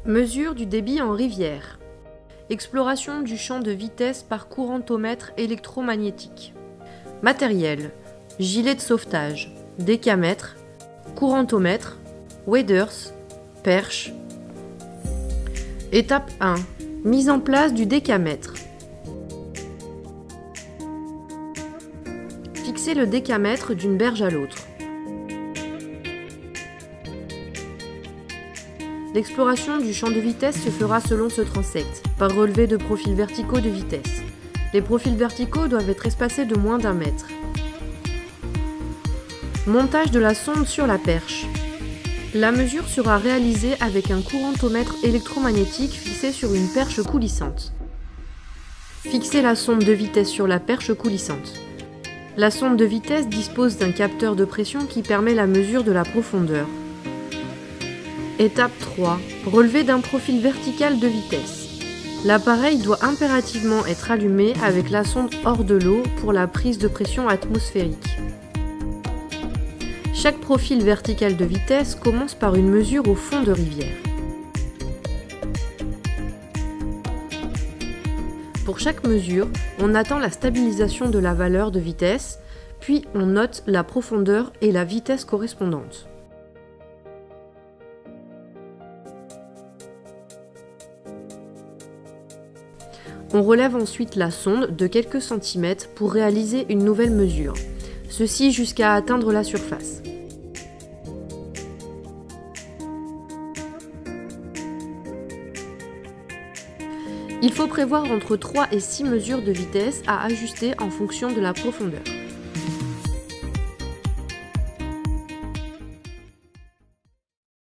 Mesure du débit en rivière. Exploration du champ de vitesse par courantomètre électromagnétique. Matériel. Gilet de sauvetage, décamètre, courantomètre, waders, perche. Étape 1. Mise en place du décamètre. Fixez le décamètre d'une berge à l'autre. L'exploration du champ de vitesse se fera selon ce transept, par relevé de profils verticaux de vitesse. Les profils verticaux doivent être espacés de moins d'1 mètre. Montage de la sonde sur la perche. La mesure sera réalisée avec un courantomètre électromagnétique fixé sur une perche coulissante. Fixez la sonde de vitesse sur la perche coulissante. La sonde de vitesse dispose d'un capteur de pression qui permet la mesure de la profondeur. Étape 3. Relevé d'un profil vertical de vitesse. L'appareil doit impérativement être allumé avec la sonde hors de l'eau pour la prise de pression atmosphérique. Chaque profil vertical de vitesse commence par une mesure au fond de rivière. Pour chaque mesure, on attend la stabilisation de la valeur de vitesse, puis on note la profondeur et la vitesse correspondantes. On relève ensuite la sonde de quelques centimètres pour réaliser une nouvelle mesure, ceci jusqu'à atteindre la surface. Il faut prévoir entre 3 et 6 mesures de vitesse à ajuster en fonction de la profondeur.